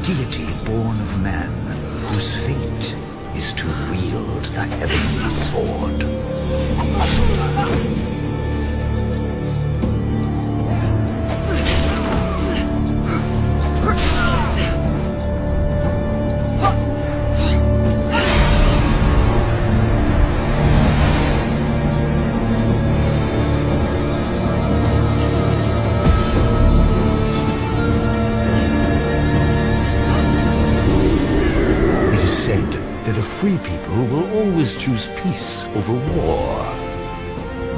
deity born of man, whose fate is to wield the heavenly sword. Free people will always choose peace over war.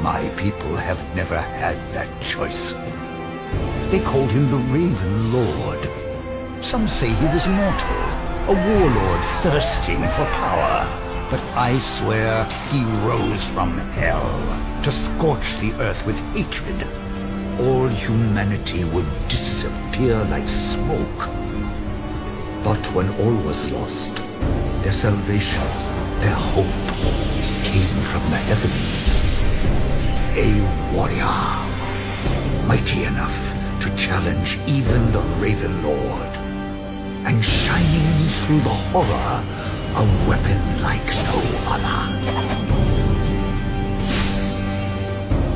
My people have never had that choice. They called him the Raven Lord. Some say he was mortal, a warlord thirsting for power. But I swear he rose from hell to scorch the earth with hatred. All humanity would disappear like smoke. But when all was lost, their salvation, their hope, came from the heavens. A warrior, mighty enough to challenge even the Raven Lord, and shining through the horror, a weapon like no other.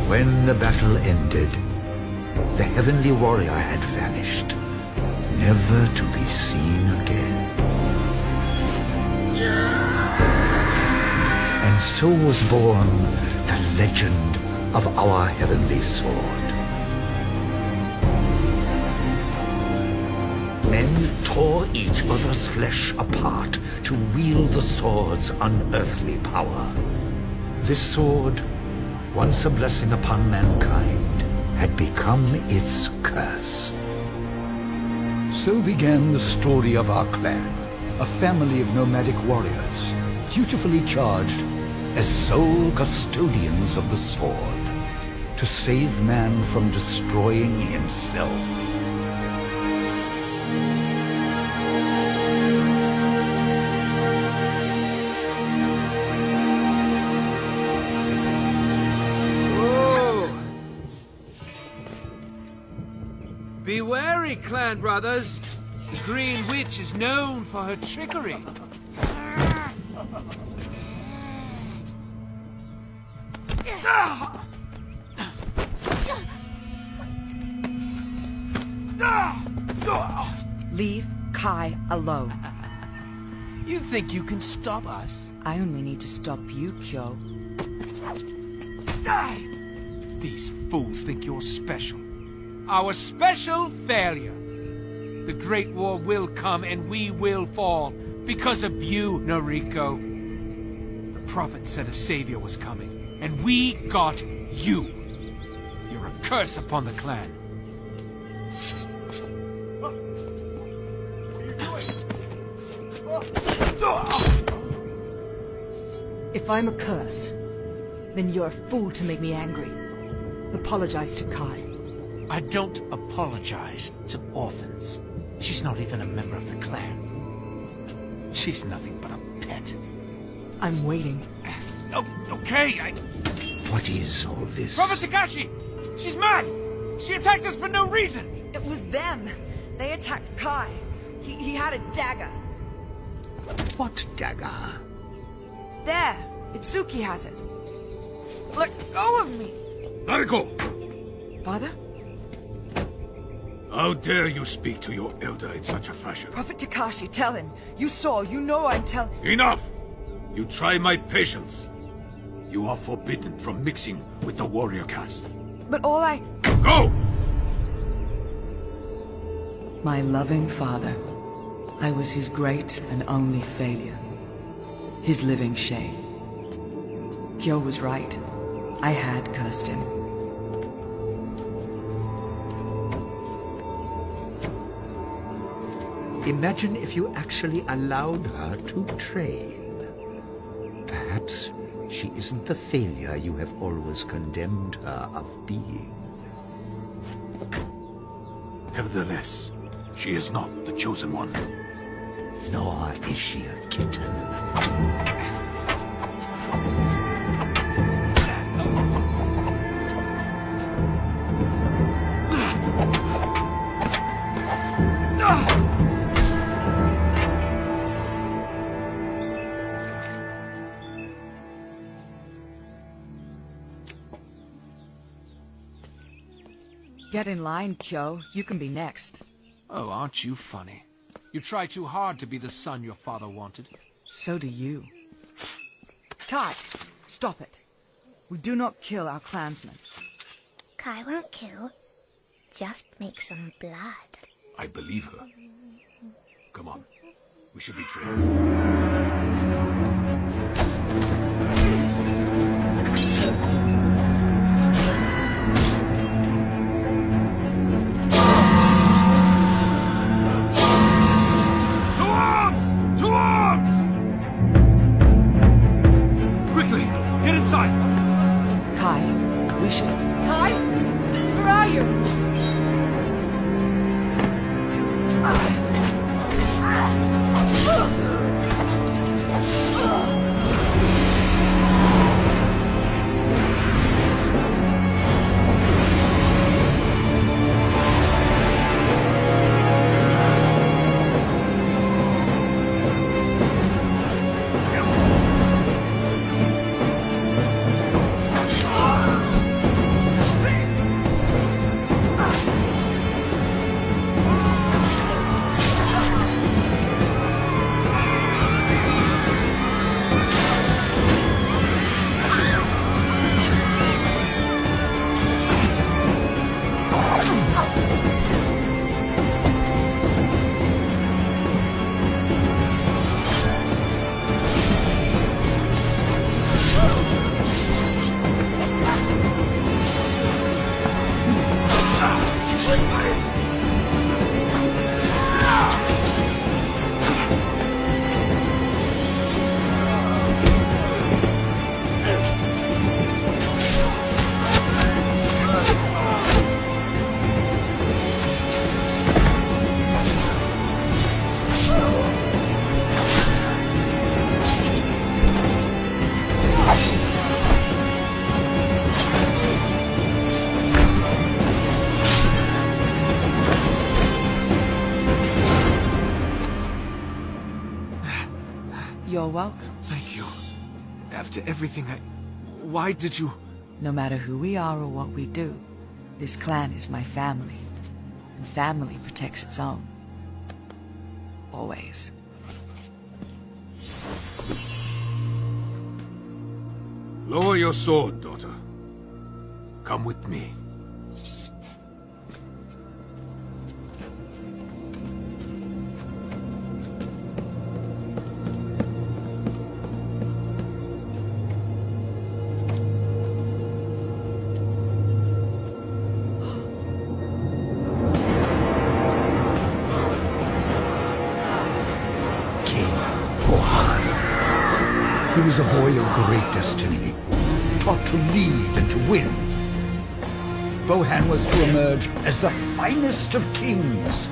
When the battle ended, the heavenly warrior had vanished, never to be seen again. And so was born the legend of our heavenly sword. Men tore each other's flesh apart to wield the sword's unearthly power. This sword, once a blessing upon mankind, had become its curse. So began the story of our clan, a family of nomadic warriors, dutifully charged as sole custodians of the sword, to save man from destroying himself. Whoa! Be wary, clan brothers. The Green Witch is known for her trickery. Leave Kai alone. You think you can stop us? I only need to stop you, Kyo. These fools think you're special. Our special failure. The Great War will come and we will fall because of you, Noriko. The prophet said a savior was coming, and we got you. You're a curse upon the clan. If I'm a curse, then you're a fool to make me angry. Apologize to Kai. I don't apologize to orphans. She's not even a member of the clan. She's nothing but a pet. I'm waiting. Oh, okay, What is all this? Prophet Takashi! She's mad! She attacked us for no reason! It was them. They attacked Kai. He had a dagger. What dagger? There. Itsuki has it. Let go of me. Nariko! Father? How dare you speak to your elder in such a fashion? Prophet Takashi, tell him. You saw, you know I'm telling... Enough! You try my patience. You are forbidden from mixing with the warrior caste. But all I... Go! My loving father. I was his great and only failure. His living shame. Kyo was right. I had cursed him. Imagine if you actually allowed her to train. Perhaps she isn't the failure you have always condemned her of being. Nevertheless, she is not the chosen one. Nor is she a kitten. Get in line, Kyo. You can be next. Oh, aren't you funny? You try too hard to be the son your father wanted. So do you. Kai, stop it. We do not kill our clansmen. Kai won't kill. Just make some blood. I believe her. Come on. We should be trained. You're welcome. Thank you. After everything Why did you... No matter who we are or what we do, this clan is my family. And family protects its own. Always. Lower your sword, daughter. Come with me. He was a boy of great destiny, taught to lead and to win. Bohan was to emerge as the finest of kings.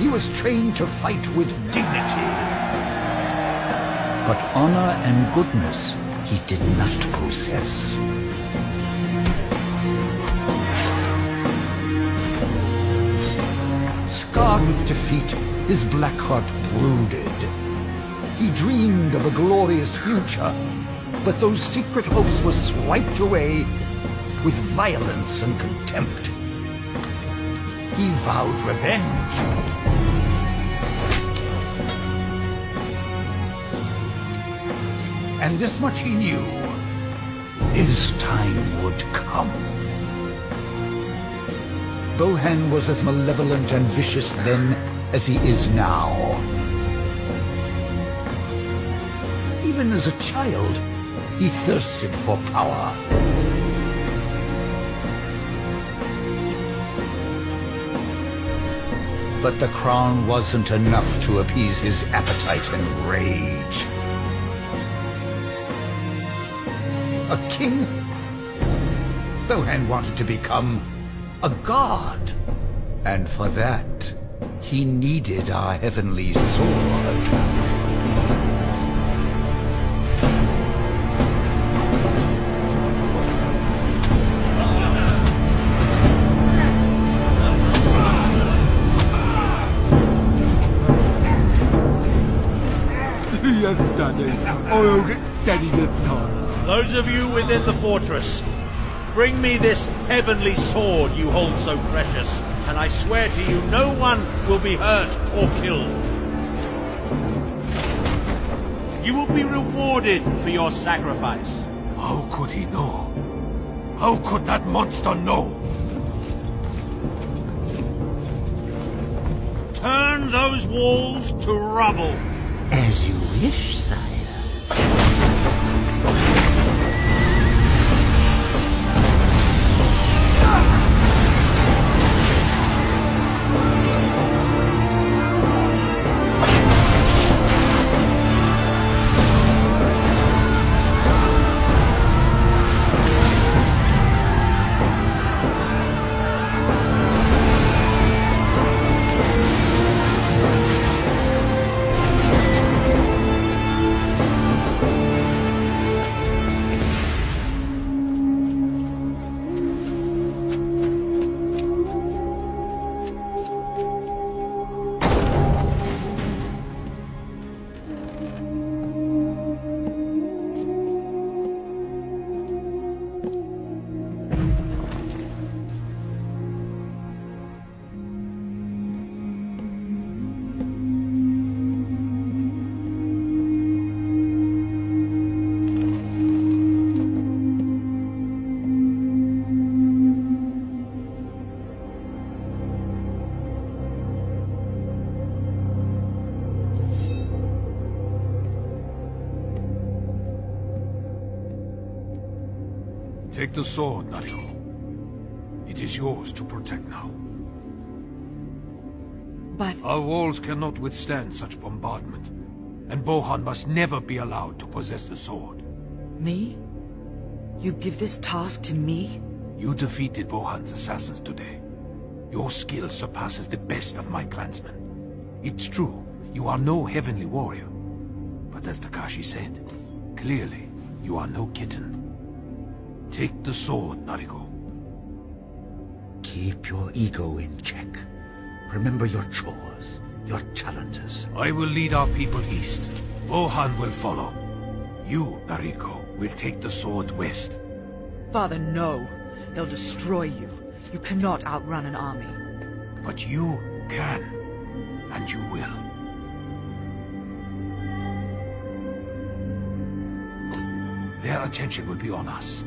He was trained to fight with dignity. But honor and goodness he did not possess. Scarred with defeat, his black heart brooded. He dreamed of a glorious future, but those secret hopes were swiped away with violence and contempt. He vowed revenge. And this much he knew. His time would come. Bohan was as malevolent and vicious then as he is now. Even as a child, he thirsted for power. But the crown wasn't enough to appease his appetite and rage. A king? Bohan wanted to become a god. And for that, he needed our heavenly sword. I'll get steady this time. Those of you within the fortress, Bring me this heavenly sword you hold so precious, and I swear to you no one will be hurt or killed. You will be rewarded for your sacrifice. How could he know? How could that monster know? Turn those walls to rubble. As you wish, sire. Take the sword, Nariko. It is yours to protect now. But... Our walls cannot withstand such bombardment, and Bohan must never be allowed to possess the sword. Me? You give this task to me? You defeated Bohan's assassins today. Your skill surpasses the best of my clansmen. It's true, you are no heavenly warrior. But as Takashi said, clearly, you are no kitten. Take the sword, Nariko. Keep your ego in check. Remember your chores, your challenges. I will lead our people east. Bohan will follow. You, Nariko, will take the sword west. Father, no. They'll destroy you. You cannot outrun an army. But you can, and you will. Their attention will be on us.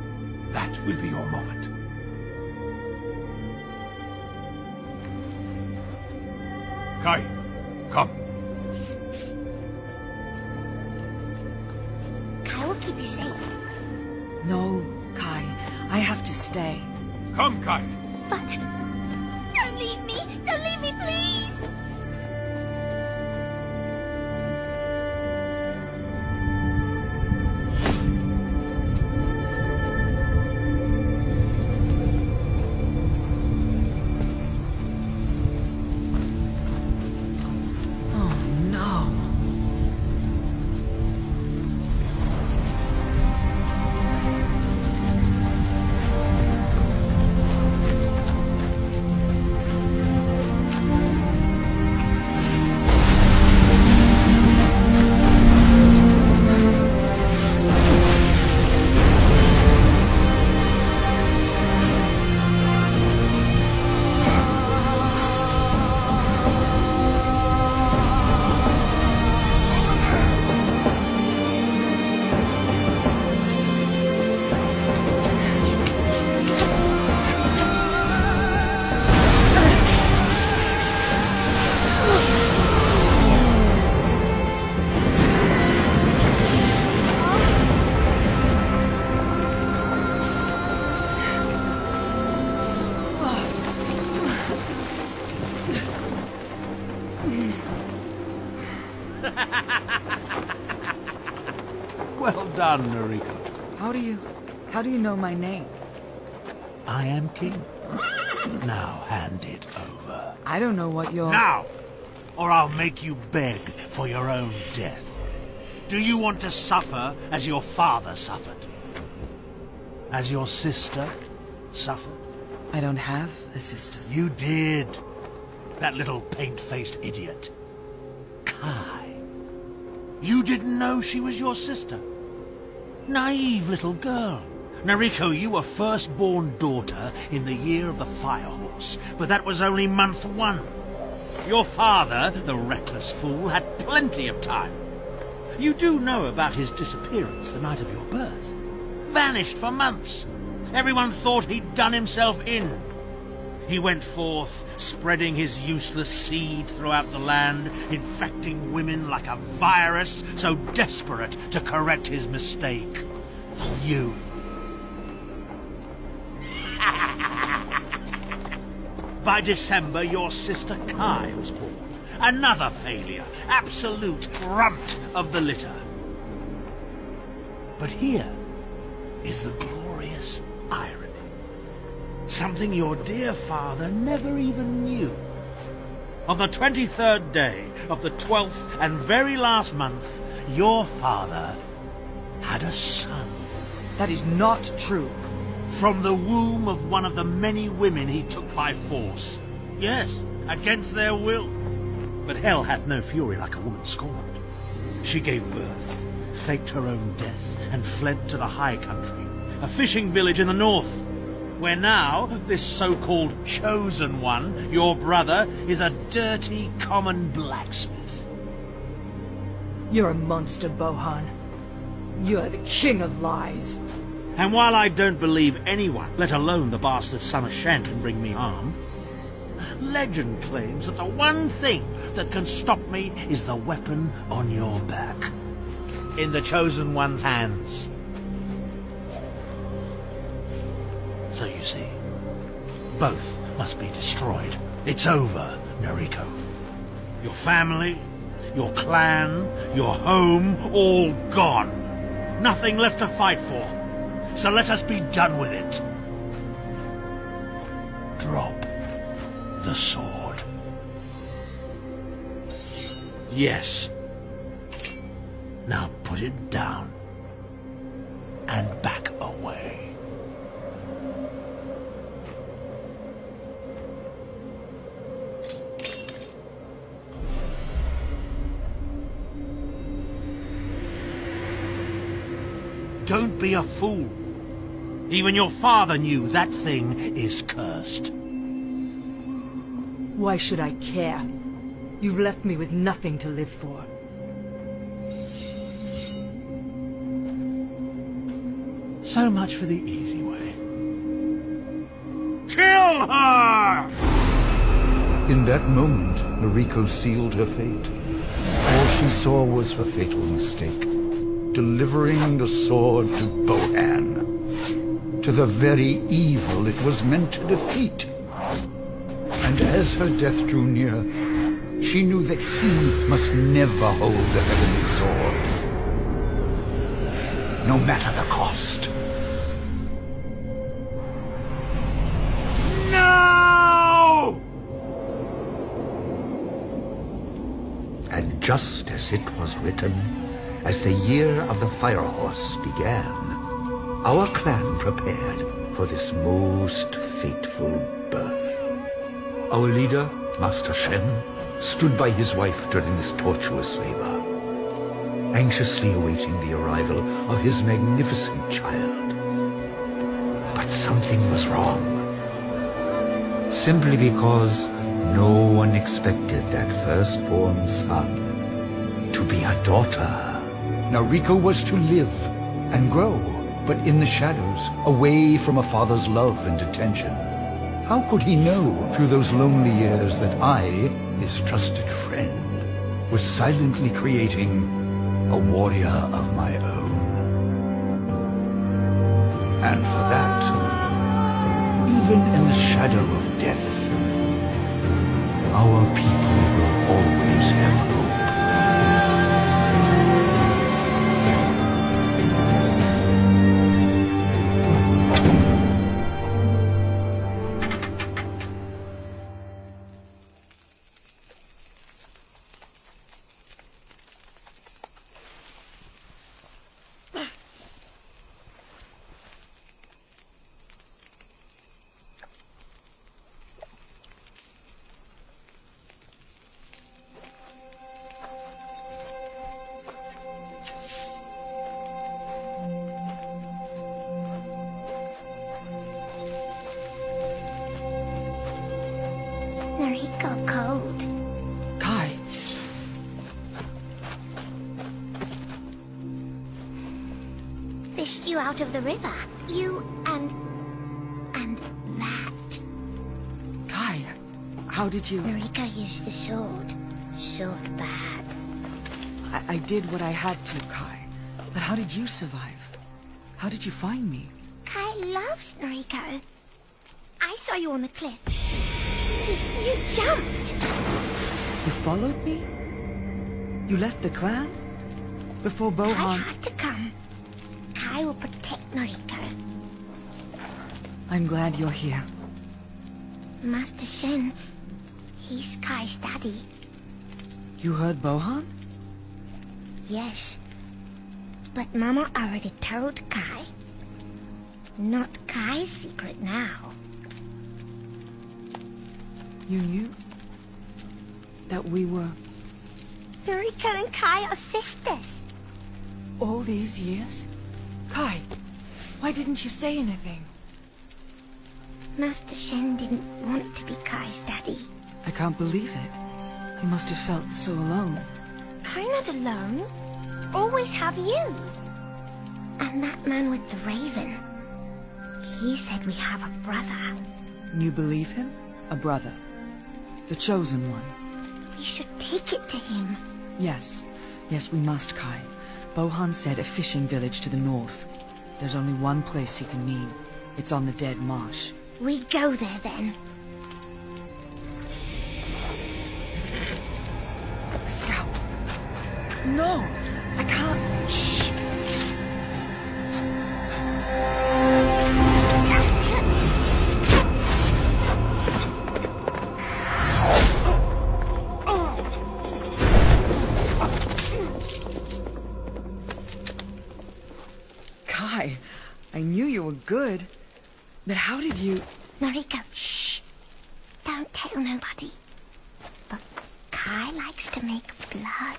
That will be your moment. Kai, come. Kai will keep you safe. No, Kai. I have to stay. Come, Kai. But... Don't leave me! Don't leave me, please! Well done, Nariko. How do you know my name? I am king. Now hand it over. I don't know what you're... Now! Or I'll make you beg for your own death. Do you want to suffer as your father suffered? As your sister suffered? I don't have a sister. You did. That little paint-faced idiot. Kai. You didn't know she was your sister. Naive little girl. Nariko, you were first-born daughter in the year of the Fire Horse, but that was only month 1. Your father, the reckless fool, had plenty of time. You do know about his disappearance the night of your birth. Vanished for months. Everyone thought he'd done himself in. He went forth, spreading his useless seed throughout the land, infecting women like a virus, so desperate to correct his mistake. You. By December, your sister Kai was born. Another failure, absolute runt of the litter. But here is the glorious irony. Something your dear father never even knew. On the 23rd day of the 12th and very last month, your father had a son. That is not true. From the womb of one of the many women he took by force. Yes, against their will. But hell hath no fury like a woman scorned. She gave birth, faked her own death, and fled to the high country, a fishing village in the north, where now this so-called chosen one, your brother, is a dirty, common blacksmith. You're a monster, Bohan. You're the king of lies. And while I don't believe anyone, let alone the bastard son of Shen, can bring me harm, legend claims that the one thing that can stop me is the weapon on your back. In the Chosen One's hands. So you see, both must be destroyed. It's over, Nariko. Your family, your clan, your home, all gone. Nothing left to fight for. So let us be done with it. Drop the sword. Yes. Now put it down and back away. Don't be a fool. Even your father knew that thing is cursed. Why should I care? You've left me with nothing to live for. So much for the easy way. Kill her! In that moment, Nariko sealed her fate. All she saw was her fatal mistake. Delivering the sword to Bohan. To the very evil it was meant to defeat. And as her death drew near, she knew that he must never hold the heavenly sword. No matter the cost. No! And just as it was written, as the year of the Fire Horse began, our clan prepared for this most fateful birth. Our leader, Master Shen, stood by his wife during this tortuous labor, anxiously awaiting the arrival of his magnificent child. But something was wrong. Simply because no one expected that firstborn son to be a daughter. Nariko was to live and grow, but in the shadows, away from a father's love and attention. How could he know through those lonely years that I, his trusted friend, was silently creating a warrior of my own? And for that, even in the shadow of death, our people will always have hope. Noriko cold. Kai, Fished you out of the river. You and that. Kai, how did you... Noriko used the sword. Sword bad. I did what I had to, Kai. But how did you survive? How did you find me? Kai loves Noriko. I saw you on the cliff. You jumped. You followed me? You left the clan? Before Kai Bohan... had to come. Kai will protect Noriko. I'm glad you're here. Master Shen, he's Kai's daddy. You heard Bohan? Yes. But Mama already told Kai. Not Kai's secret now. You knew? That we were... Noriko and Kai are sisters. all these years? Kai, why didn't you say anything? Master Shen didn't want to be Kai's daddy. I can't believe it. He must have felt so alone. Kai not alone. Always have you. And that man with the raven. He said we have a brother. You believe him? A brother. The chosen one. We should take it to him. Yes. Yes, we must, Kai. Bohan said a fishing village to the north. There's only one place he can mean. It's on the dead marsh. We go there then. Scout! No! I can't... Shh! Kai, I knew you were good. But how did you... Noriko, shh. Don't tell nobody. But Kai likes to make blood.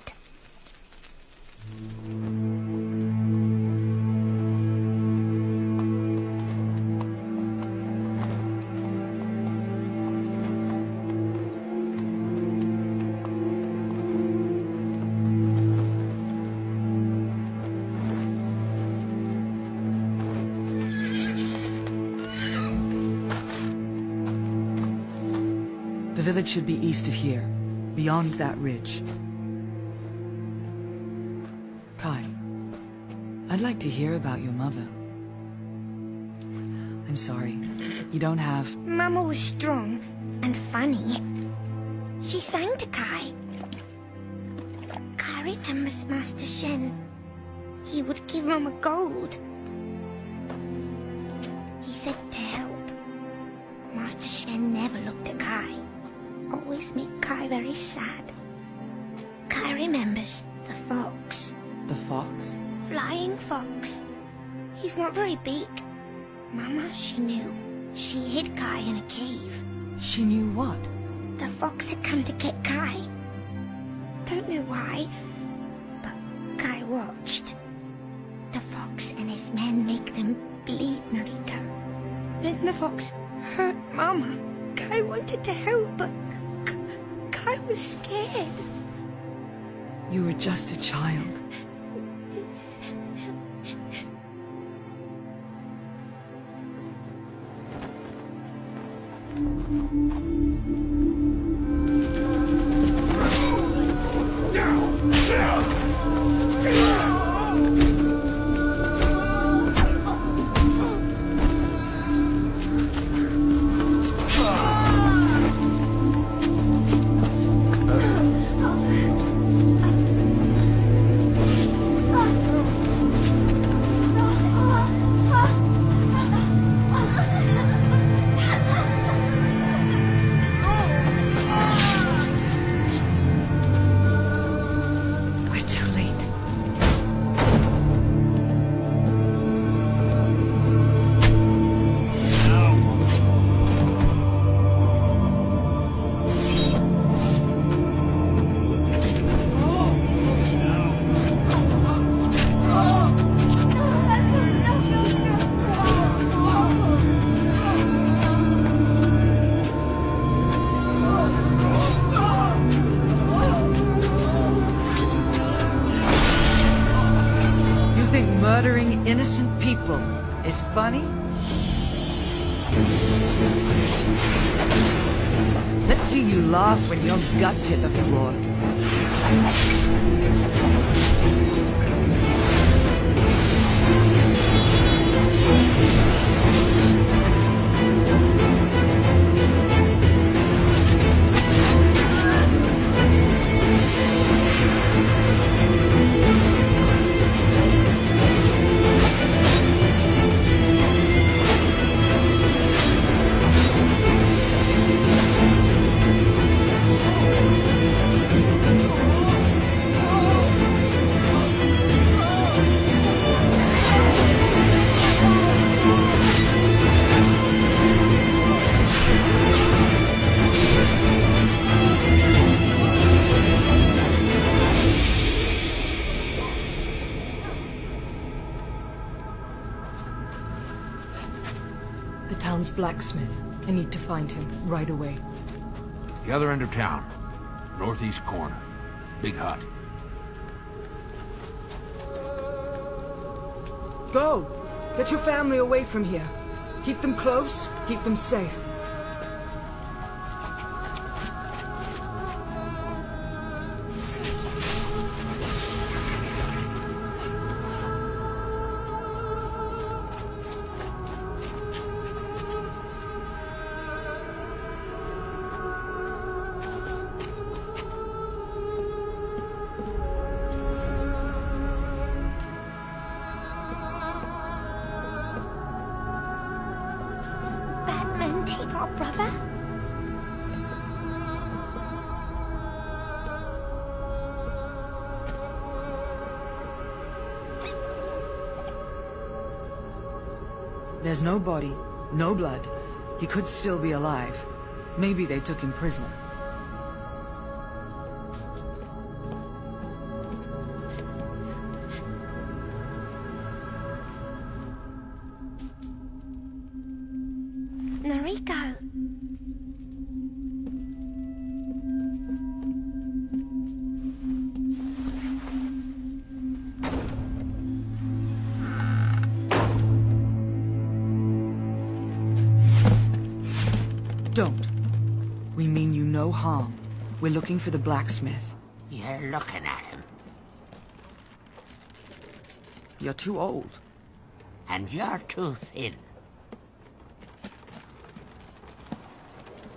The village should be east of here, beyond that ridge. Kai, I'd like to hear about your mother. I'm sorry, you don't have... Mama was strong and funny. She sang to Kai. Kai remembers Master Shen. He would give Mama gold. He said to help. Master Shen never looked at Kai. Always made Kai very sad. Kai remembers the fox. The fox? Flying fox. He's not very big. Mama, she knew. She hid Kai in a cave. She knew what? The fox had come to get Kai. Don't know why, but Kai watched. The fox and his men make them bleed Noriko. Then the fox hurt Mama. Kai wanted to help, but Kai was scared. You were just a child. innocent people is funny? Let's see you laugh when your guts hit the floor. Blacksmith. I need to find him right away. The other end of town. Northeast corner. Big hut. Go! Get your family away from here. Keep them close, keep them safe. There's no body, no blood. He could still be alive. Maybe they took him prisoner. Noriko! Don't. We mean you no harm. We're looking for the blacksmith. You're looking at him. You're too old. And you're too thin.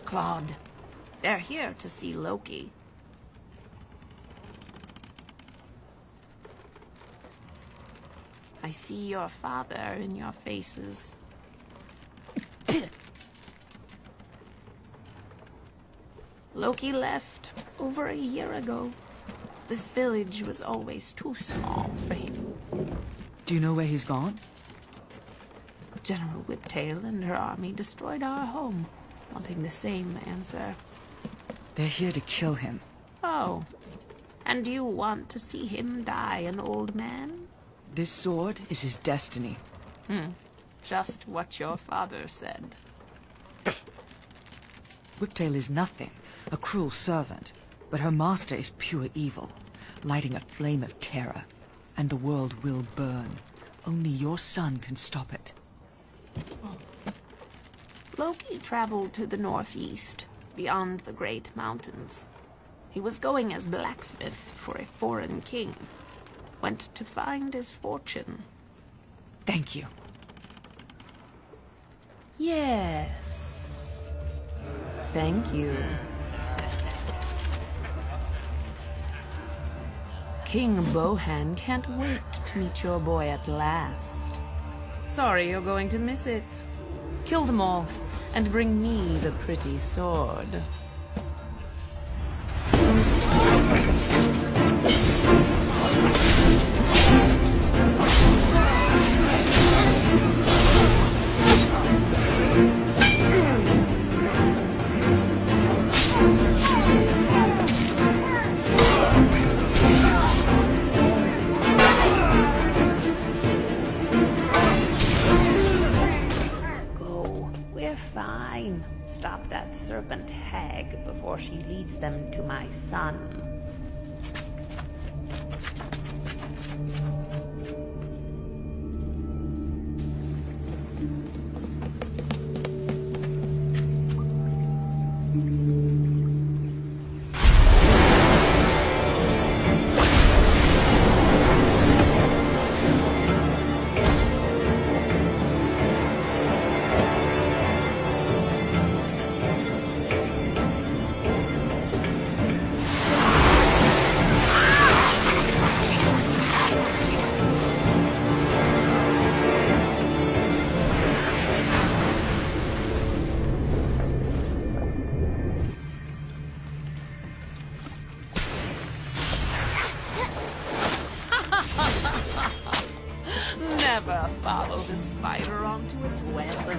Claude, they're here to see Loki. I see your father in your faces. Loki left over a year ago. This village was always too small for him. Do you know where he's gone? General Whiptail and her army destroyed our home, wanting the same answer. They're here to kill him. Oh, and you want to see him die an old man? This sword is his destiny. Just what your father said. Whiptail is nothing, a cruel servant, but her master is pure evil, lighting a flame of terror, and the world will burn. Only your son can stop it. Loki traveled to the northeast, beyond the great mountains. He was going as blacksmith for a foreign king. Went to find his fortune. Thank you. Yes. Thank you. King Bohan can't wait to meet your boy at last. Sorry you're going to miss it. Kill them all, and bring me the pretty sword. Fine. Stop that serpent hag before she leads them to my son. follow the spider onto its web.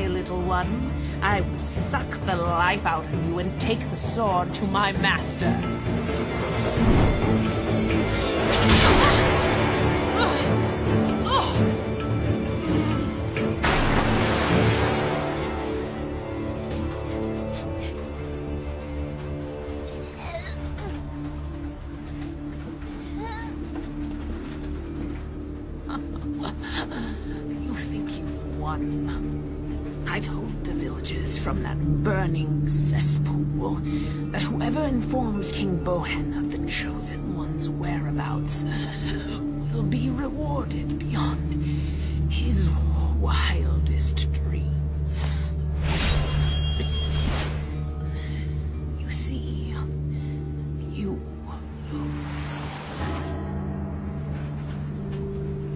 Little one, I will suck the life out of you and take the sword to my master. You think you've won? I told the villagers from that burning cesspool that whoever informs King Bohan of the Chosen One's whereabouts will be rewarded beyond his wildest dreams. You see, you lose.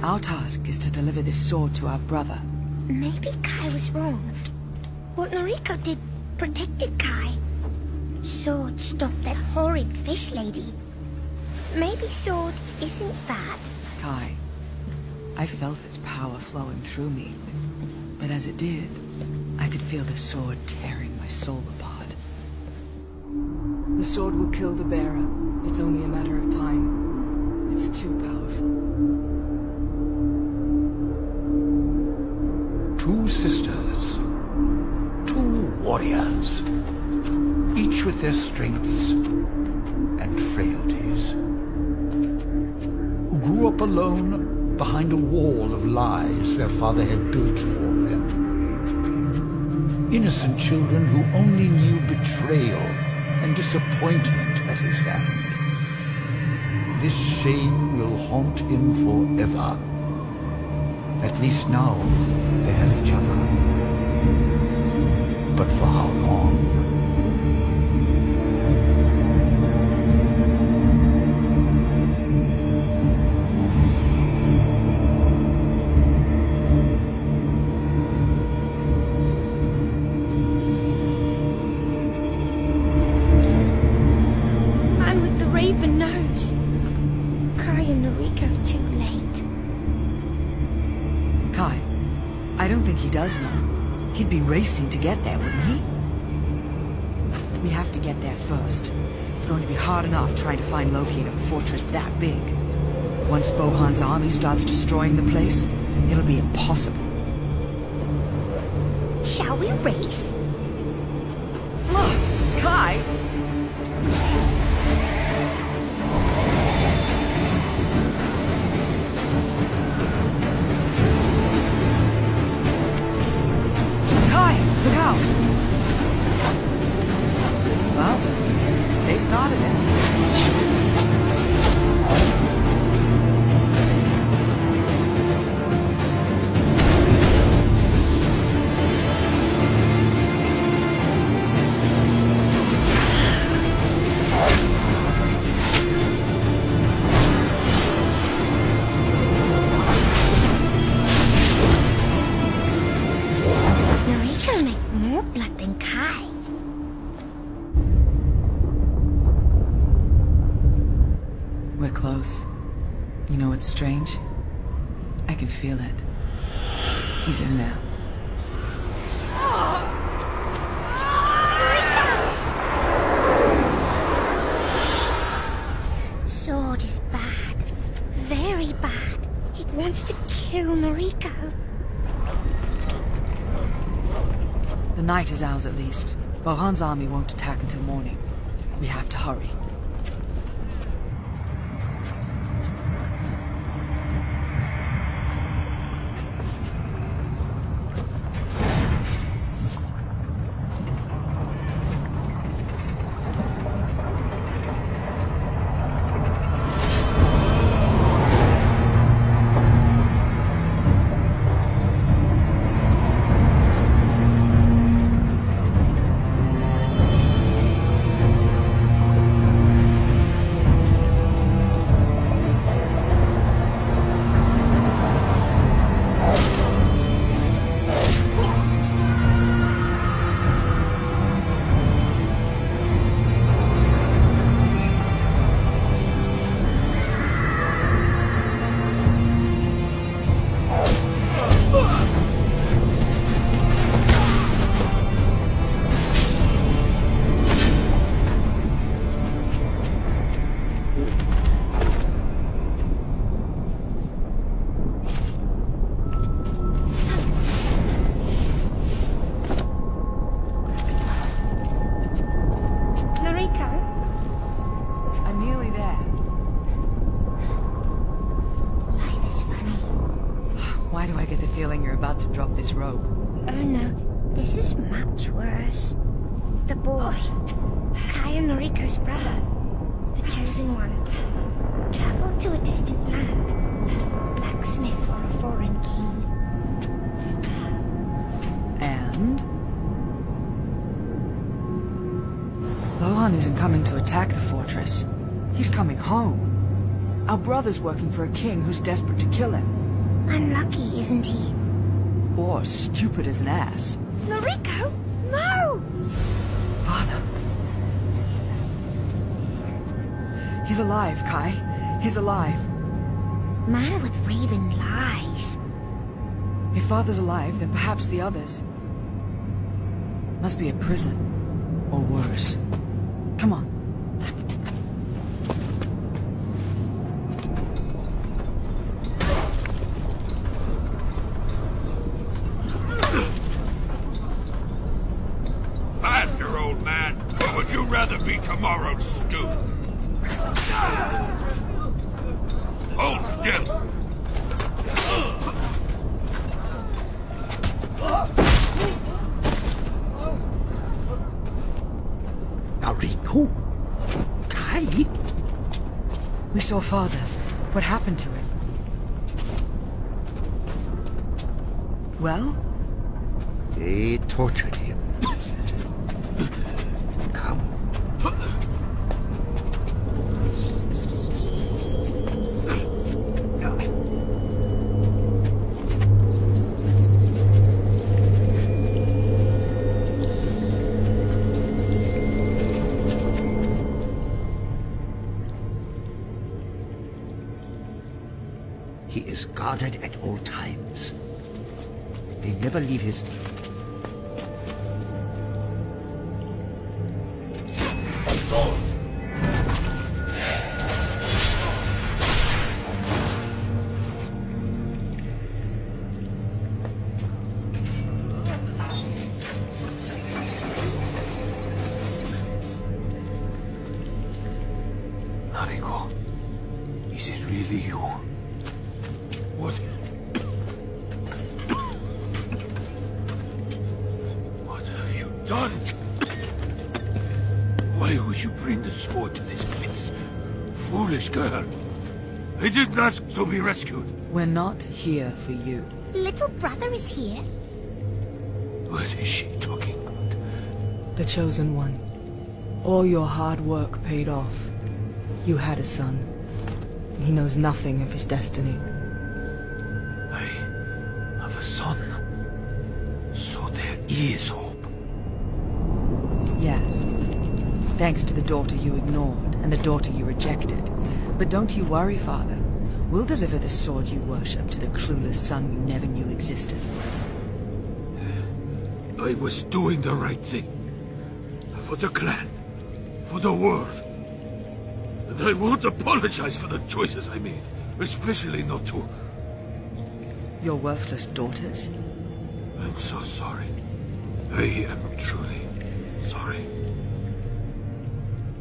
Our task is to deliver this sword to our brother. Maybe Kai was wrong. What Noriko did protected Kai. Sword stopped that horrid fish lady. Maybe sword isn't bad. Kai, I felt its power flowing through me. But as it did, I could feel the sword tearing my soul apart. The sword will kill the bearer. It's only a matter of time. It's too powerful. Two sisters, two warriors, each with their strengths and frailties, who grew up alone behind a wall of lies their father had built for them. Innocent children who only knew betrayal and disappointment at his hand. This shame will haunt him forever. At least now, they have each other. But for how long? Man with the raven nose. Kai and Noriko too late. Kai, I don't think he does know. He'd be racing to get there, wouldn't he? We have to get there first. It's going to be hard enough trying to find Loki in a fortress that big. Once Bohan's army starts destroying the place, it'll be impossible. Shall we race? Look, Kai! Look out! Well, they started it. We're close. You know what's strange? I can feel it. He's in there. Sword is bad. Very bad. It wants to kill Noriko. The night is ours at least. Bohan's army won't attack until morning. We have to hurry. Oh no, this is much worse. The boy, Kai and Noriko's brother, the chosen one, traveled to a distant land, blacksmith for a foreign king. And? Bohan isn't coming to attack the fortress. He's coming home. Our brother's working for a king who's desperate to kill him. Unlucky, isn't he? Or stupid as an ass. Noriko, no! Father. He's alive, Kai. He's alive. Man with raven lies. If Father's alive, then perhaps the others. Must be a prison. Or worse. Come on. Faster, old man. Or would you rather be tomorrow's stew? Hold still. Nariko? Kai? We saw Father. What happened to him? Well? They tortured him. Come. He is guarded at all times. They never leave his... Nariko, is it really you? What? What have you done? Why would you bring the sword to this place? Foolish girl. I didn't ask to be rescued. We're not here for you. Little brother is here. What is she talking about? The Chosen One. All your hard work paid off. You had a son. He knows nothing of his destiny. I have a son. So there is hope. Yes. Thanks to the daughter you ignored and the daughter you rejected. But don't you worry, Father. We'll deliver the sword you worship to the clueless son you never knew existed. I was doing the right thing. For the clan. For the world. And I won't apologize for the choices I made. Especially not to... Your worthless daughters? I'm so sorry. I am truly sorry.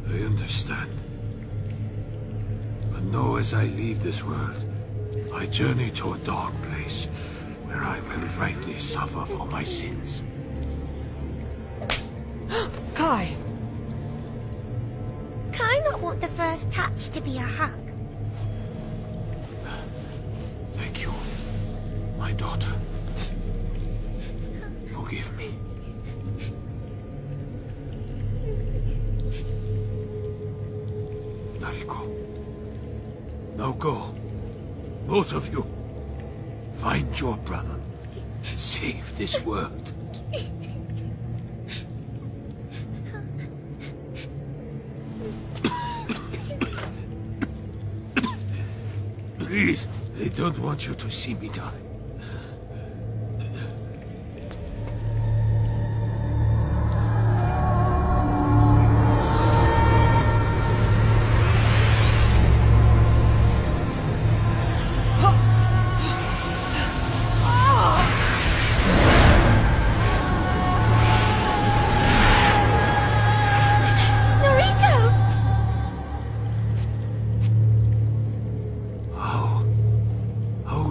I understand. But know as I leave this world, I journey to a dark place where I will rightly suffer for my sins. Kai! Kai not want the first touch to be a hug. Thank you, my daughter. Forgive me. Nariko. Now go. Both of you. Find your brother. Save this world. Please, they don't want you to see me die.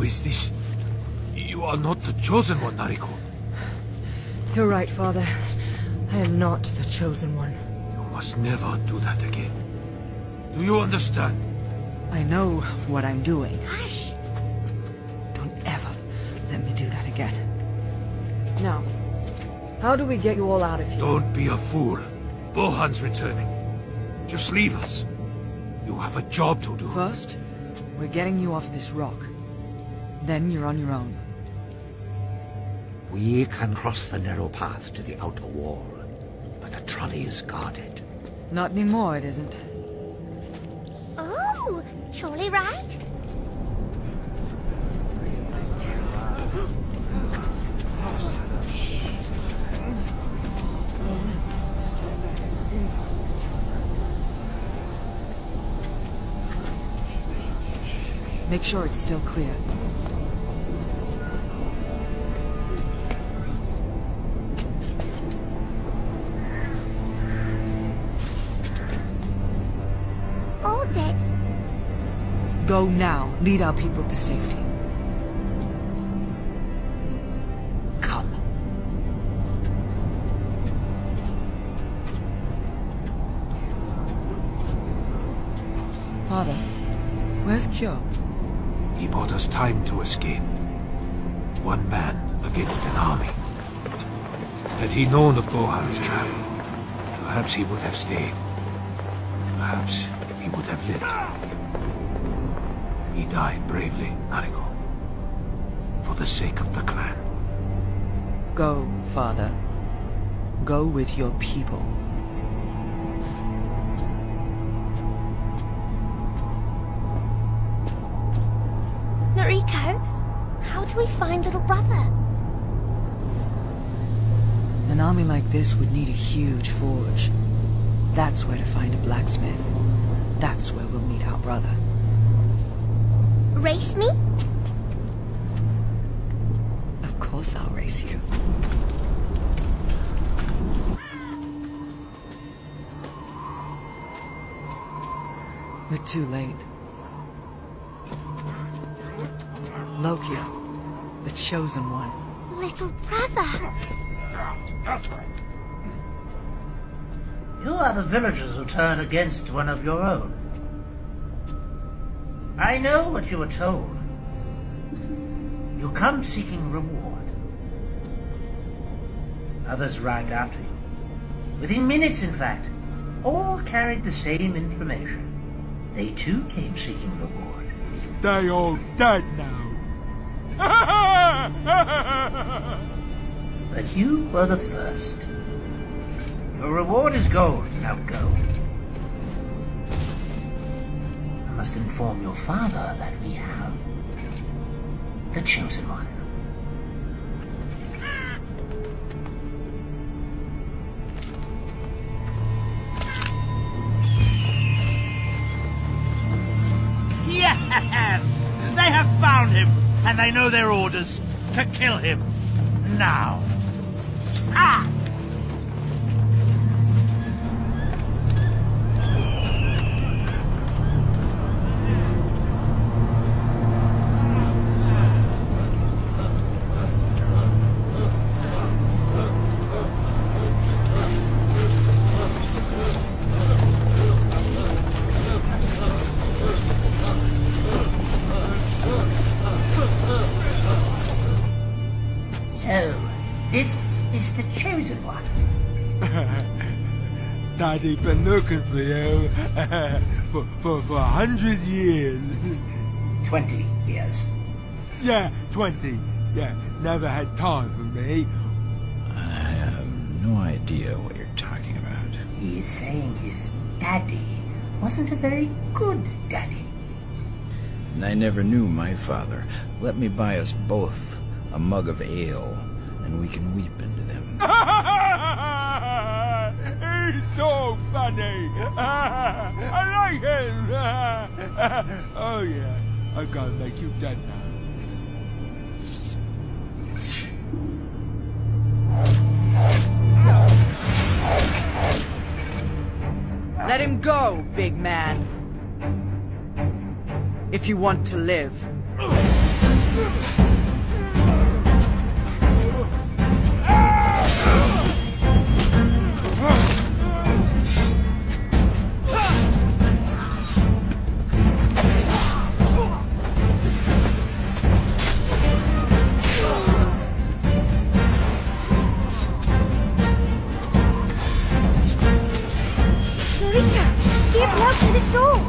Is this... You are not the Chosen One, Nariko. You're right, Father. I am not the chosen one. You must never do that again. Do you understand? I know what I'm doing. Hush! Don't ever let me do that again. Now, how do we get you all out of here? Don't be a fool. Bohan's returning. Just leave us. You have a job to do. First, we're getting you off this rock. Then you're on your own. We can cross the narrow path to the outer wall, but the trolley is guarded. Not anymore, it isn't. Oh, trolley ride? Make sure it's still clear. All dead. Go now. Lead our people to safety. Come. Father, where's Kyo? He bought us time to escape. One man against an army. Had he known of Bohan's trap, perhaps he would have stayed. Perhaps he would have lived. He died bravely, Nariko. For the sake of the clan. Go, Father. Go with your people. Nariko, how do we find little brother? An army like this would need a huge forge. That's where to find a blacksmith. That's where we'll meet our brother. Race me? Of course I'll race you. We're too late. Loki, the chosen one. Little brother. You are the villagers who turn against one of your own. I know what you were told. You come seeking reward. Others arrived after you. Within minutes, in fact. All carried the same information. They too came seeking reward. They all dead now. But you were the first. Your reward is gold. Now go. I must inform your father that we have the chosen one. Yes! They have found him, and they know their orders to kill him. Now. Ah! So, this is the chosen one. Daddy's been looking for you for 100 years. 20 years. Yeah, 20. Yeah, never had time for me. I have no idea what you're talking about. He is saying his daddy wasn't a very good daddy. And I never knew my father. Let me buy us both a mug of ale, and we can weep into them. He's so funny. I like him. Oh yeah, I gotta make you dead now. Let him go, big man. If you want to live. sword!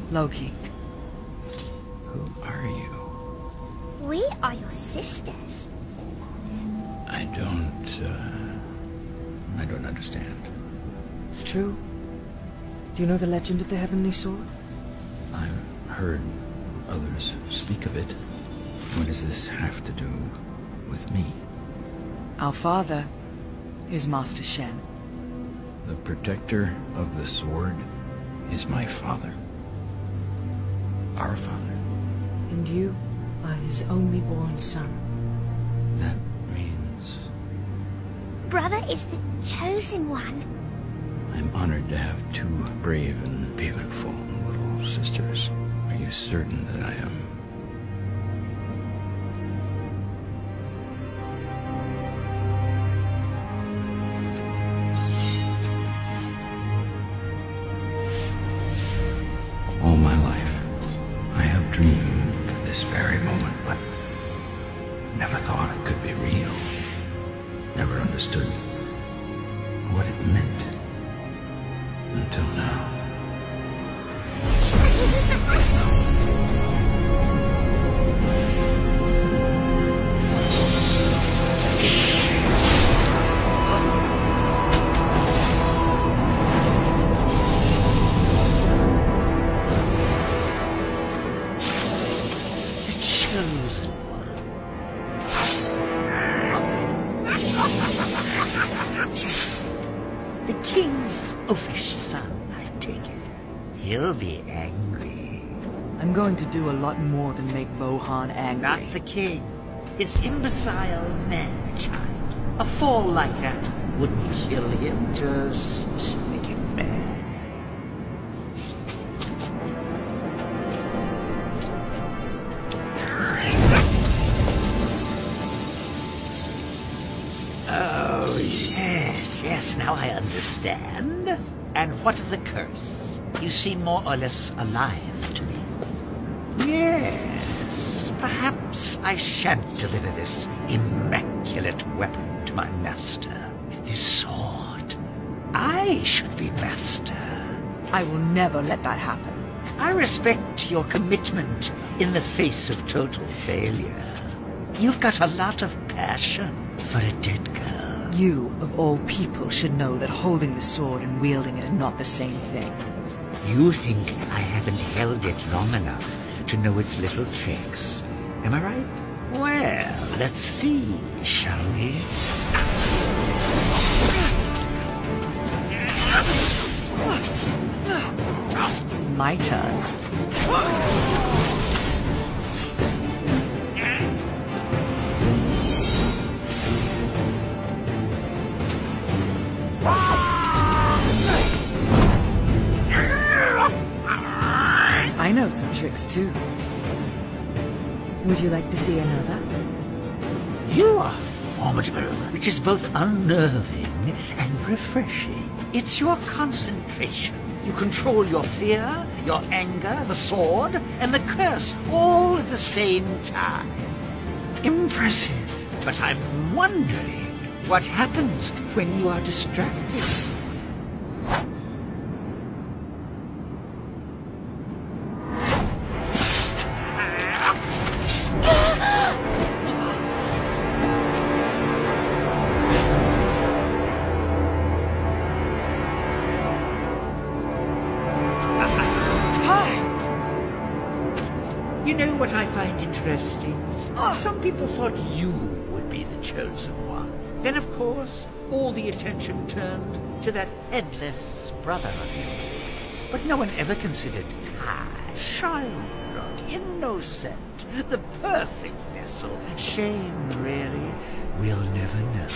Loki. Who are you? We are your sisters. I don't understand. It's true. Do you know the legend of the Heavenly Sword? I've heard others speak of it. What does this have to do with me? Our father is Master Shen. The protector of the sword is my father. Our father. And you are his only born son. That means... Brother is the chosen one. I'm honored to have two brave and beautiful little sisters. Are you certain that I am? All my life, I have dreamed this very moment, but never thought it could be real. Never understood what it meant until now. The king's oafish son, I take it. He'll be angry. I'm going to do a lot more than make Bohan angry. Not the king. His imbecile man-child. A fall like that wouldn't kill him, just make him mad. Oh, yes, now I understand. And what of the curse? You seem more or less alive to me. Yes, perhaps I shan't deliver this immaculate weapon to my master. This sword. I should be master. I will never let that happen. I respect your commitment in the face of total failure. You've got a lot of passion for a dead girl. You, of all people, should know that holding the sword and wielding it are not the same thing. You think I haven't held it long enough to know its little tricks. Am I right? Well, let's see, shall we? My turn. I know some tricks too. Would you like to see another? You are formidable, which is both unnerving and refreshing. It's your concentration. You control your fear, your anger, the sword, and the curse all at the same time. Impressive. But I'm wondering what happens when you are distracted. You know what I find interesting? Some people thought you would be the chosen one. Then, of course, all the attention turned to that headless brother of yours. But no one ever considered Kai, childlike, innocent, the perfect vessel. Shame, really. We'll never know.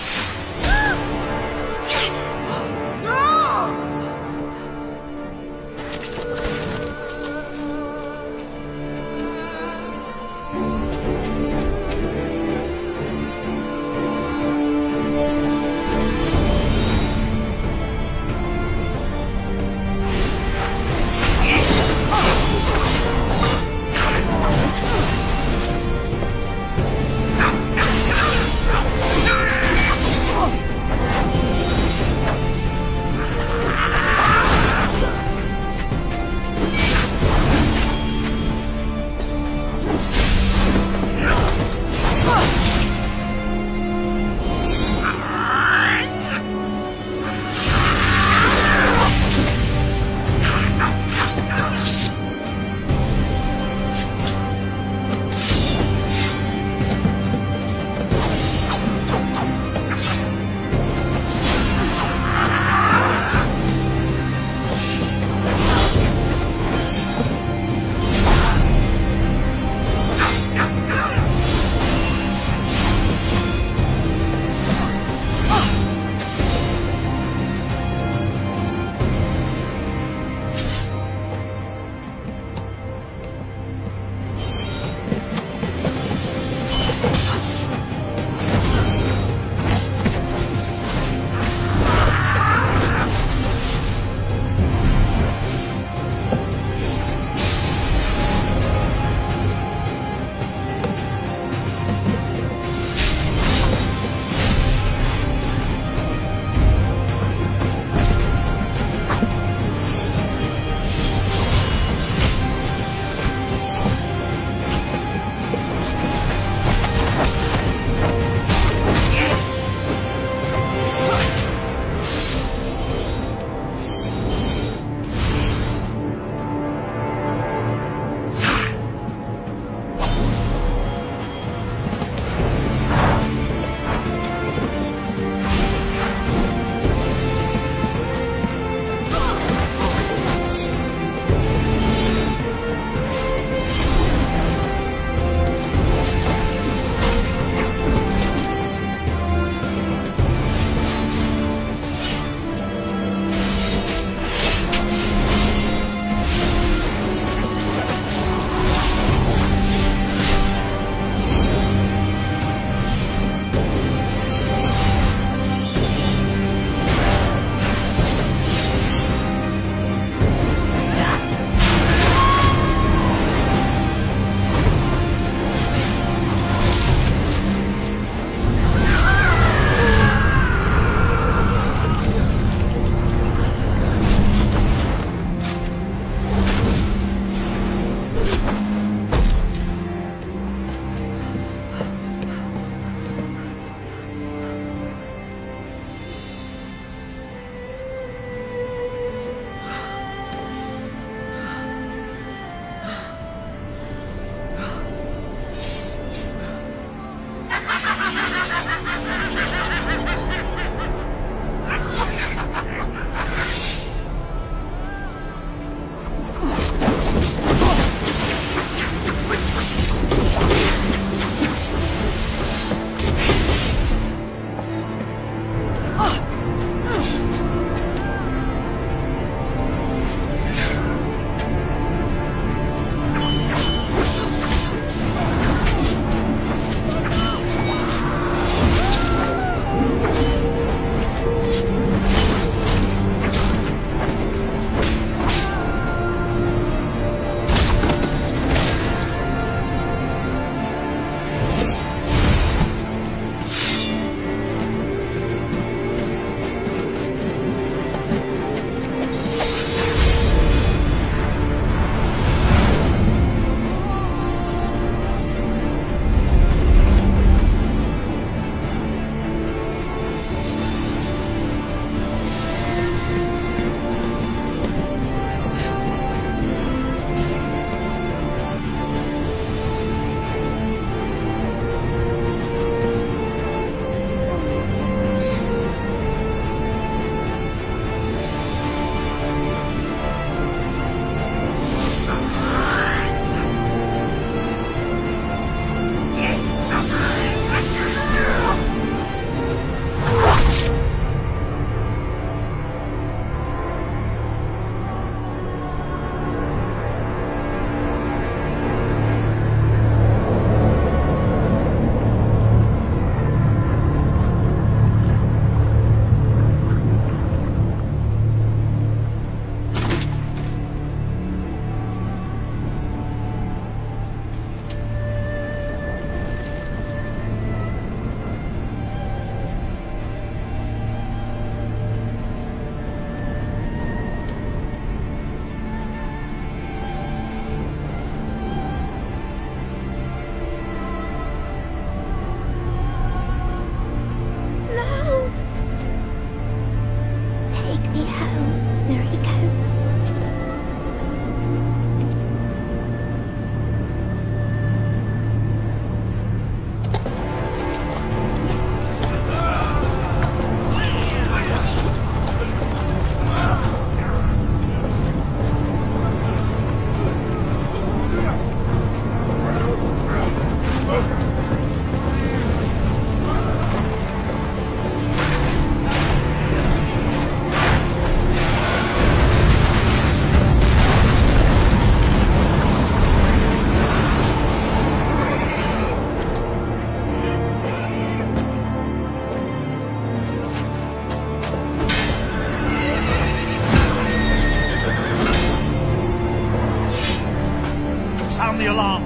alarm.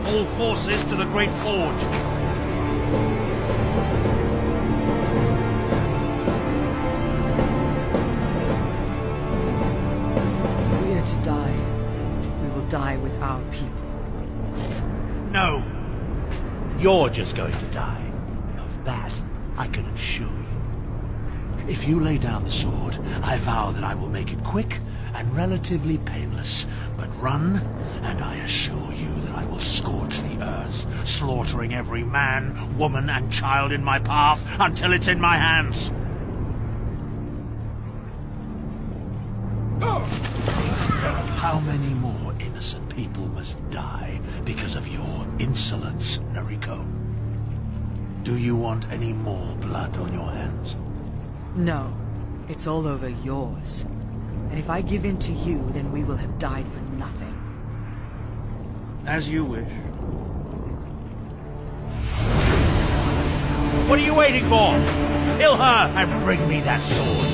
All forces to the Great Forge. We are to die. We will die with our people. No. You're just going to die. Of that, I can assure you. If you lay down the sword, I vow that I will make it quick and relatively painless. But run, and I assure you that I will scorch the earth, slaughtering every man, woman, and child in my path until it's in my hands. How many more innocent people must die because of your insolence, Nariko? Do you want any more blood on your hands? No, it's all over yours. And if I give in to you, then we will have died for nothing. As you wish. What are you waiting for? Kill her and bring me that sword.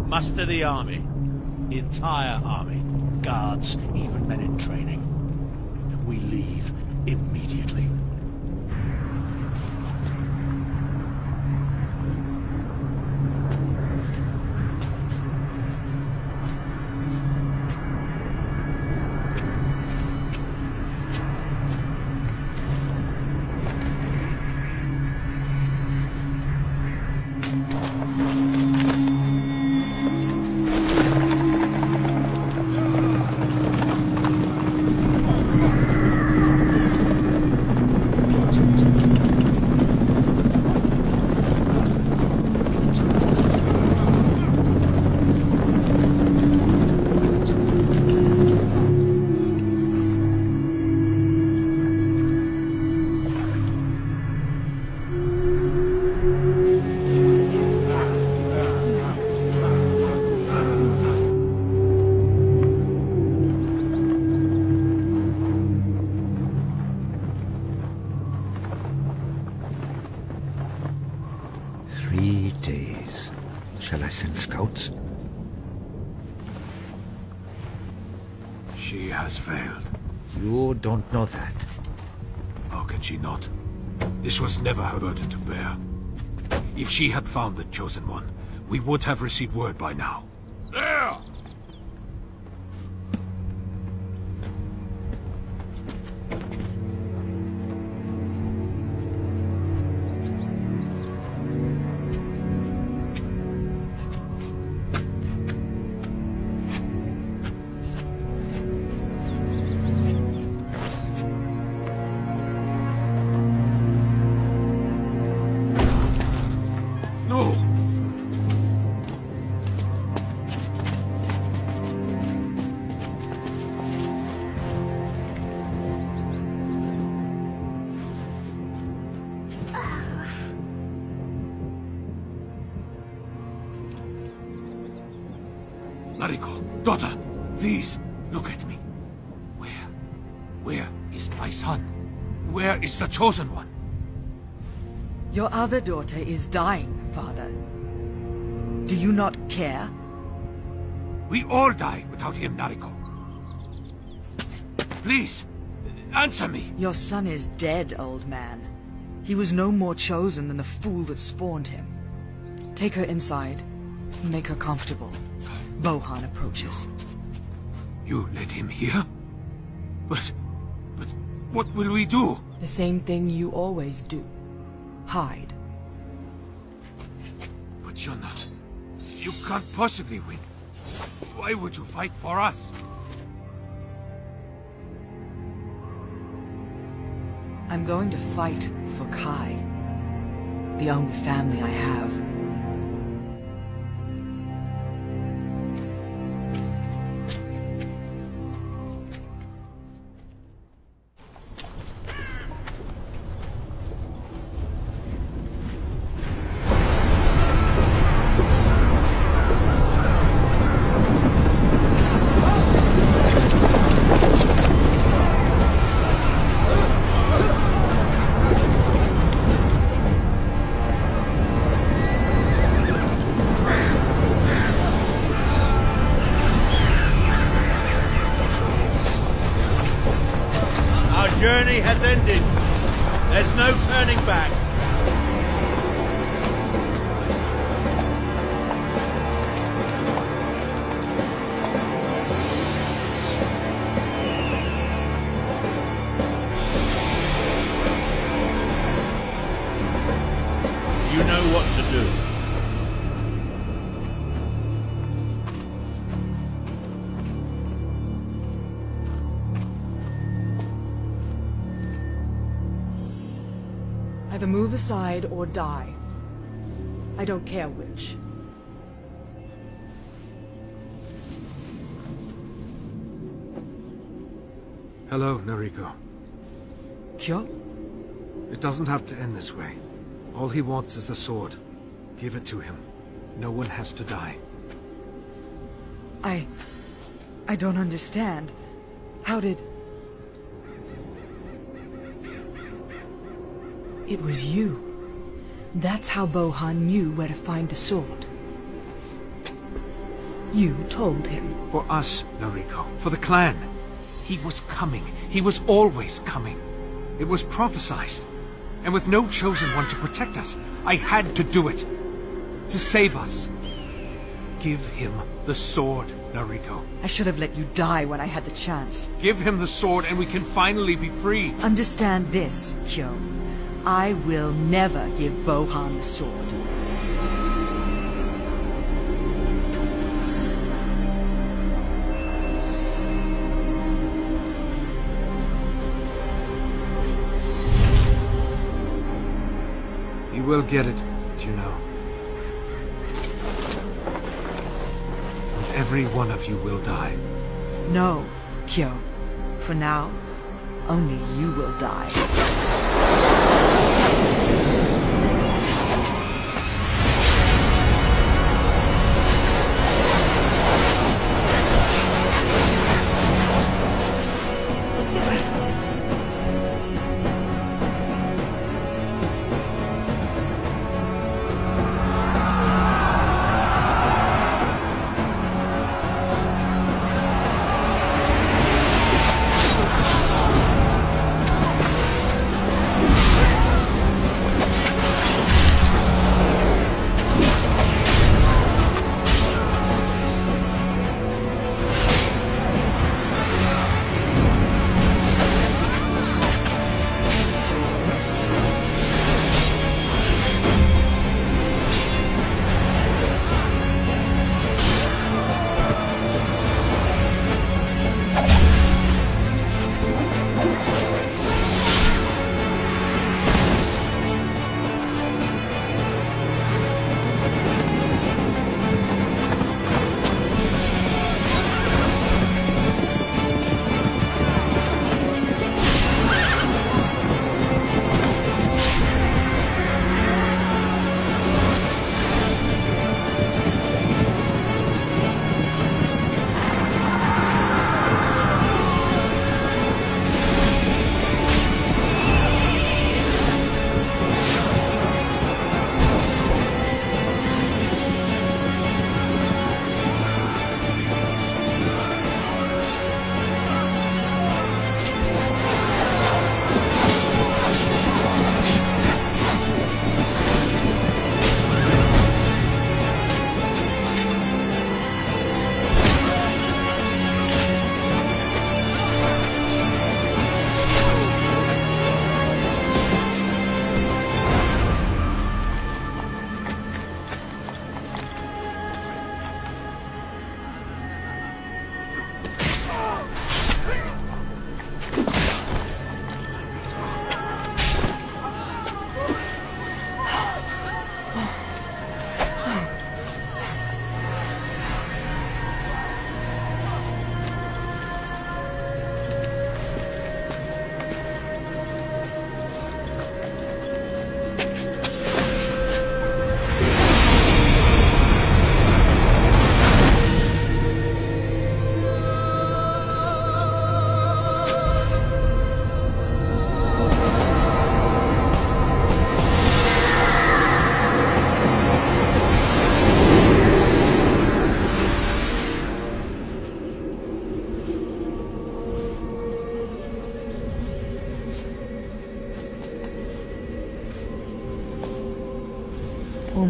Muster the army. The entire army. Guards, even men in training. We leave immediately. Shall I send scouts? She has failed. You don't know that. How can she not? This was never her burden to bear. If she had found the Chosen One, we would have received word by now. There! Nariko, daughter, please, look at me. Where is my son? Where is the Chosen One? Your other daughter is dying, father. Do you not care? We all die without him, Nariko. Please, answer me. Your son is dead, old man. He was no more chosen than the fool that spawned him. Take her inside. Make her comfortable. Bohan approaches. You let him here? But what will we do? The same thing you always do. Hide. But you're not... You can't possibly win. Why would you fight for us? I'm going to fight for Kai. The only family I have. Journey has ended. There's no turning back. You know what to do. Either move aside or die. I don't care which. Hello, Noriko. Kyo? It doesn't have to end this way. All he wants is the sword. Give it to him. No one has to die. I don't understand. How did... It was you. That's how Bohan knew where to find the sword. You told him. For us, Noriko. For the clan. He was coming. He was always coming. It was prophesied. And with no chosen one to protect us, I had to do it. To save us. Give him the sword, Noriko. I should have let you die when I had the chance. Give him the sword and we can finally be free. Understand this, Kyo. I will never give Bohan the sword. You will get it, you know. And every one of you will die. No, Kyo. For now, only you will die.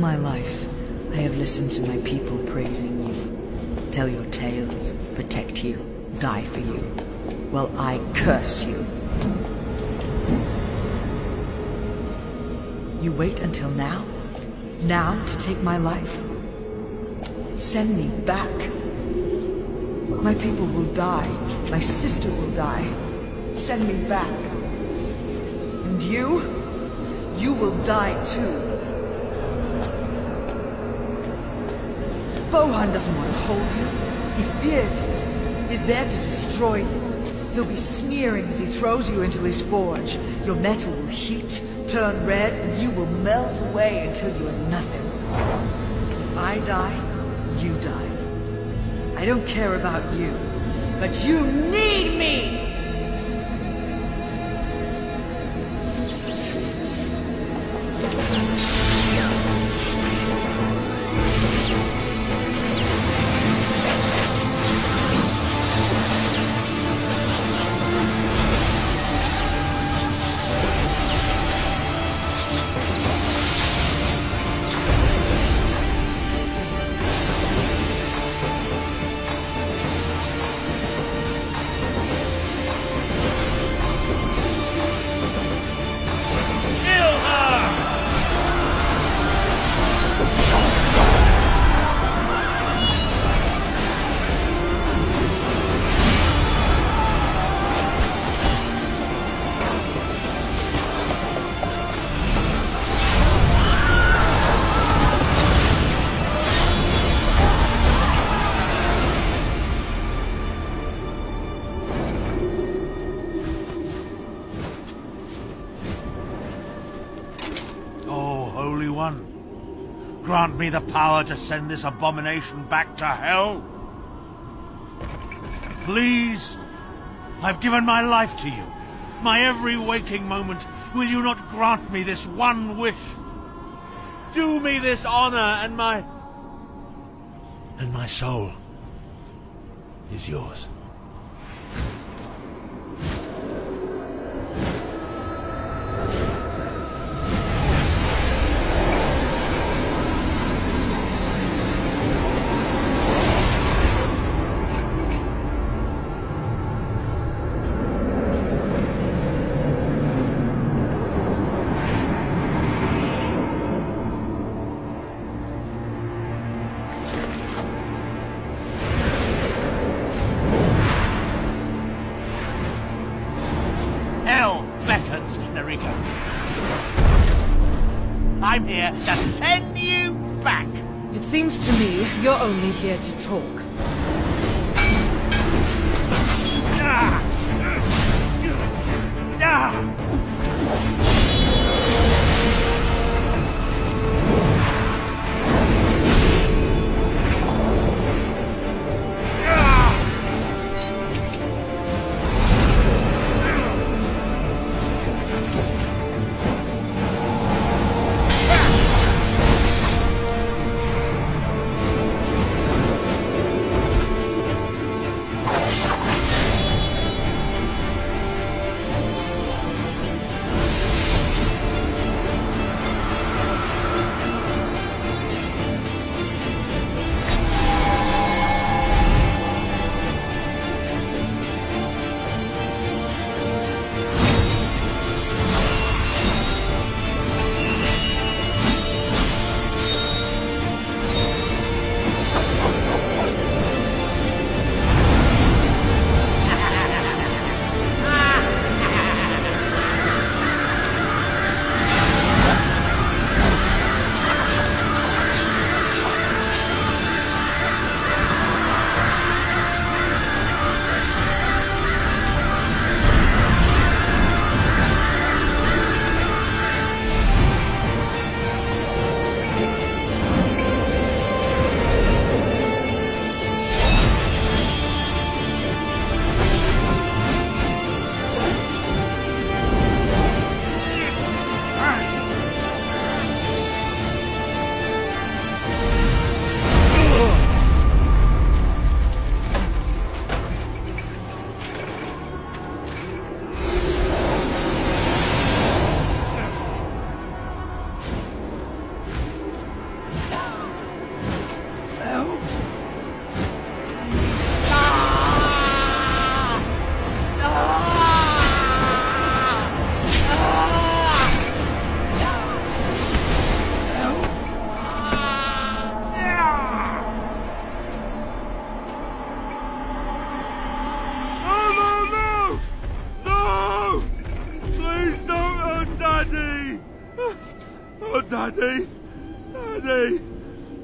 my life, I have listened to my people praising you. Tell your tales, protect you, die for you, while I curse you. You wait until now? Now to take my life? Send me back. My people will die. My sister will die. Send me back. And you? You will die too. Bohan doesn't want to hold you. He fears you. He's there to destroy you. He'll be sneering as he throws you into his forge. Your metal will heat, turn red, and you will melt away until you are nothing. If I die, you die. I don't care about you, but you need me! Grant me the power to send this abomination back to hell. Please, I've given my life to you. My every waking moment. Will you not grant me this one wish? Do me this honor, and my soul is yours. I'm here to send you back. It seems to me you're only here to talk.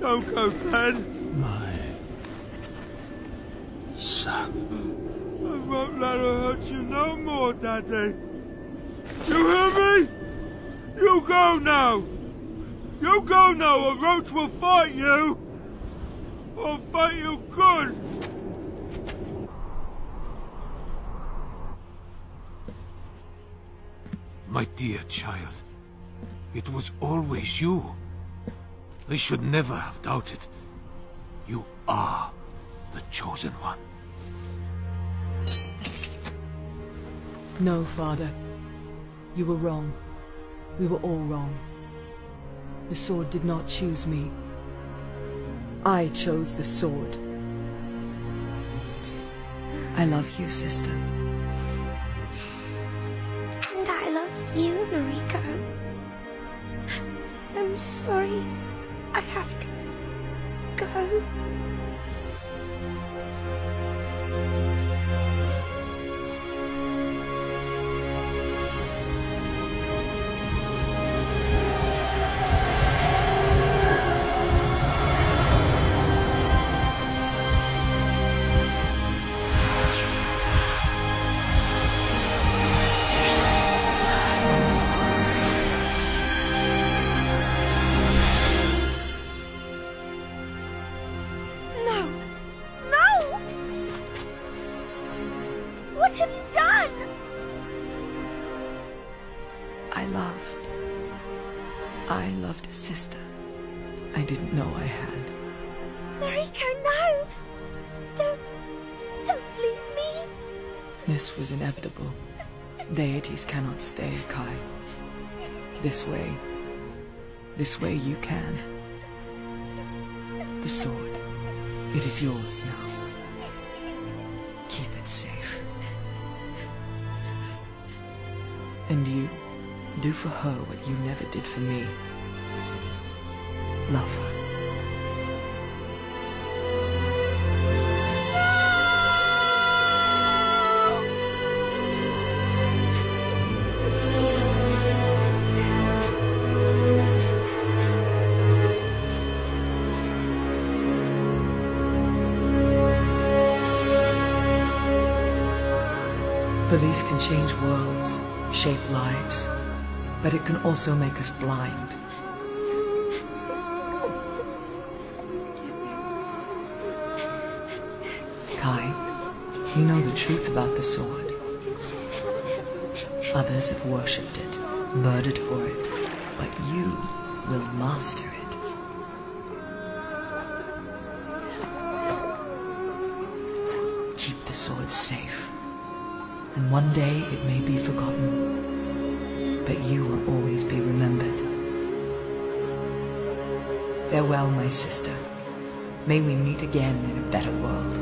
Don't go, Ben. My son. I won't let her hurt you no more, Daddy. You hear me? You go now. You go now, or Roach will fight you. I'll fight you good. My dear child, it was always you. They should never have doubted. You are the chosen one. No, Father. You were wrong. We were all wrong. The sword did not choose me. I chose the sword. I love you, sister. And I love you, Noriko. I'm sorry. I have to go. I loved a sister I didn't know I had. Noriko, no! Don't leave me! This was inevitable. Deities cannot stay, Kai. This way you can. The sword, it is yours now. Keep it safe. And you, do for her what you never did for me. Love her. Belief can change worlds, shape lives, but it can also make us blind. Kai, you know the truth about the sword. Others have worshipped it, murdered for it, but you will master it. Keep the sword safe. And one day it may be forgotten, but you will always be remembered. Farewell, my sister. May we meet again in a better world.